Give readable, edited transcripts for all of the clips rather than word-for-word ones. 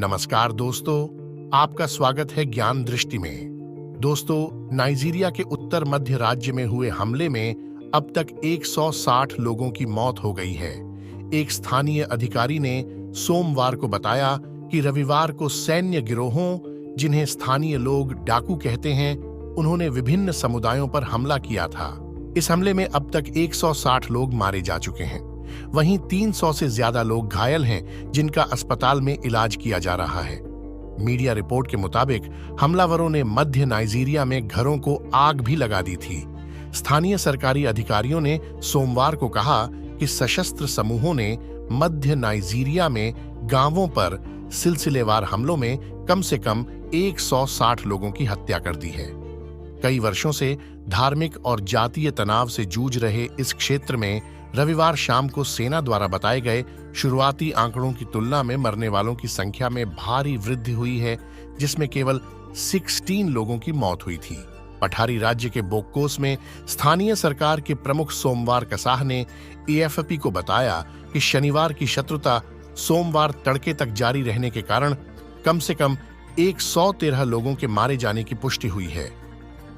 नमस्कार दोस्तों, आपका स्वागत है ज्ञान दृष्टि में। दोस्तों, नाइजीरिया के उत्तर मध्य राज्य में हुए हमले में अब तक 160 लोगों की मौत हो गई है। एक स्थानीय अधिकारी ने सोमवार को बताया कि रविवार को सैन्य गिरोहों, जिन्हें स्थानीय लोग डाकू कहते हैं, उन्होंने विभिन्न समुदायों पर हमला किया था। इस हमले में अब तक 160 लोग मारे जा चुके हैं। वहीं 300 से ज्यादा लोग घायल हैं, जिनका अस्पताल में इलाज किया जा रहा है। मीडिया रिपोर्ट के मुताबिक हमलावरों ने मध्य नाइजीरिया में घरों को आग भी लगा दी थी। स्थानीय सरकारी अधिकारियों ने सोमवार को कहा कि सशस्त्र समूहों ने मध्य नाइजीरिया में गांवों पर सिलसिलेवार हमलों में कम से कम 160 लोगों की हत्या कर दी है। कई वर्षों से धार्मिक और जातीय तनाव से जूझ रहे इस क्षेत्र में रविवार शाम को सेना द्वारा बताए गए शुरुआती आंकड़ों की तुलना में मरने वालों की संख्या में भारी वृद्धि हुई है, जिसमें केवल 16 लोगों की मौत हुई थी। पठारी राज्य के बोक्कोस में स्थानीय सरकार के प्रमुख सोमवार कसाह ने एएफपी को बताया कि शनिवार की शत्रुता सोमवार तड़के तक जारी रहने के कारण कम से कम 113 लोगों के मारे जाने की पुष्टि हुई है।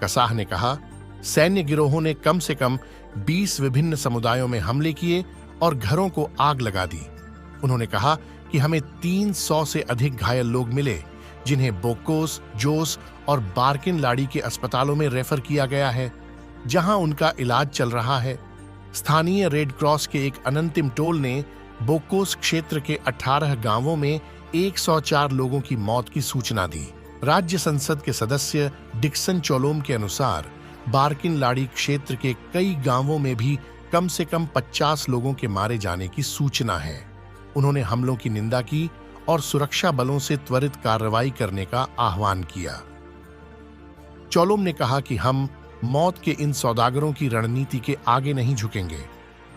कसाह ने कहा, सैन्य गिरोहों ने कम से कम 20 विभिन्न समुदायों में हमले किए और घरों को आग लगा दी। उन्होंने कहा कि हमें 300 से अधिक घायल लोग मिले, जिन्हें बोक्कोस, जोस और बार्किन लाड़ी के अस्पतालों में रेफर किया गया है, जहां उनका इलाज चल रहा है। स्थानीय रेड क्रॉस के एक अनंतिम टोल ने बोक्कोस क्षेत्र के 18 गांवों में 104 लोगों की मौत की सूचना दी। राज्य संसद के सदस्य डिक्सन चोलोम के अनुसार बार्किन लाड़ी क्षेत्र के कई गांवों में भी कम से कम 50 लोगों के मारे जाने की सूचना है। उन्होंने हमलों की निंदा की और सुरक्षा बलों से त्वरित कार्रवाई करने का आह्वान किया। चोलोम ने कहा कि हम मौत के इन सौदागरों की रणनीति के आगे नहीं झुकेंगे।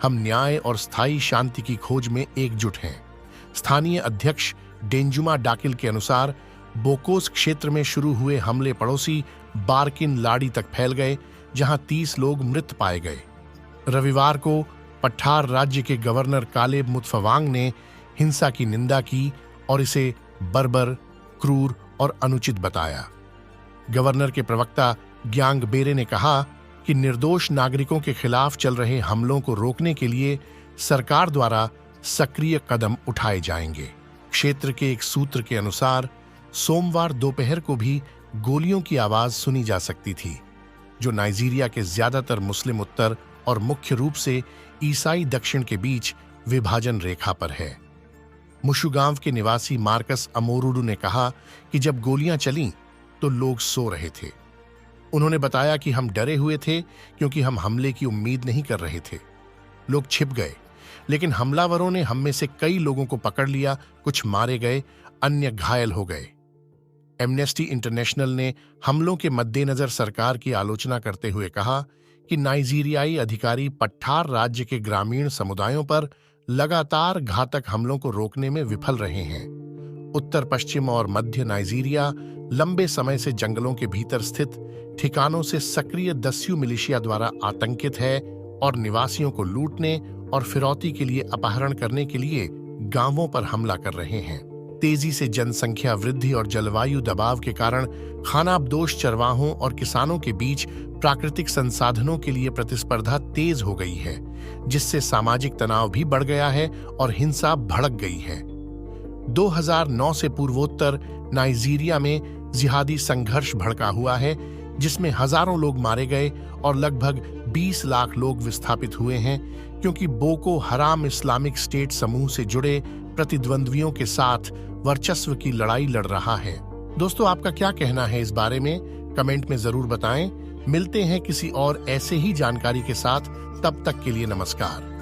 हम न्याय और स्थायी शांति की खोज में एकजुट हैं। स्थानीय अध्यक्ष डेंजुमा डाकिल के अनुसार बोकोस क्षेत्र में शुरू हुए हमले पड़ोसी बार्किन लाड़ी तक फैल गए, जहां 30 लोग मृत पाए गए। रविवार को पठार राज्य के गवर्नर कालेब मुतफवांग ने हिंसा की निंदा की और इसे बर्बर, क्रूर और अनुचित बताया। गवर्नर के प्रवक्ता ग्यांग बेरे ने कहा कि निर्दोष नागरिकों के खिलाफ चल रहे हमलों को रोकने के लिए सरकार द्वारा सक्रिय कदम उठाए जाएंगे। क्षेत्र के एक सूत्र के अनुसार सोमवार दोपहर को भी गोलियों की आवाज सुनी जा सकती थी, जो नाइजीरिया के ज्यादातर मुस्लिम उत्तर और मुख्य रूप से ईसाई दक्षिण के बीच विभाजन रेखा पर है। मुशु गांव के निवासी मार्कस अमोरुडू ने कहा कि जब गोलियां चलीं तो लोग सो रहे थे। उन्होंने बताया कि हम डरे हुए थे क्योंकि हम हमले की उम्मीद नहीं कर रहे थे। लोग छिप गए, लेकिन हमलावरों ने हम में से कई लोगों को पकड़ लिया, कुछ मारे गए, अन्य घायल हो गए। एमनेस्टी इंटरनेशनल ने हमलों के मद्देनजर सरकार की आलोचना करते हुए कहा कि नाइजीरियाई अधिकारी पठार राज्य के ग्रामीण समुदायों पर लगातार घातक हमलों को रोकने में विफल रहे हैं। उत्तर पश्चिम और मध्य नाइजीरिया लंबे समय से जंगलों के भीतर स्थित ठिकानों से सक्रिय दस्यू मिलिशिया द्वारा आतंकित है और निवासियों को लूटने और फिरौती के लिए अपहरण करने के लिए गांवों पर हमला कर रहे हैं। तेजी से जनसंख्या वृद्धि और जलवायु दबाव के कारण खानाबदोश चरवाहों और किसानों के बीच प्राकृतिक संसाधनों के लिए प्रतिस्पर्धा तेज हो गई है, जिससे सामाजिक तनाव भी बढ़ गया है और हिंसा भड़क गई है। 2009 से पूर्वोत्तर नाइजीरिया में जिहादी संघर्ष भड़का हुआ है, जिसमें हजारों लोग मारे गए और लगभग 20 लाख लोग विस्थापित हुए हैं, क्योंकि बोको हराम इस्लामिक स्टेट समूह से जुड़े प्रतिद्वंद्वियों के साथ वर्चस्व की लड़ाई लड़ रहा है। दोस्तों, आपका क्या कहना है इस बारे में? कमेंट में जरूर बताएं। मिलते हैं किसी और ऐसे ही जानकारी के साथ। तब तक के लिए नमस्कार।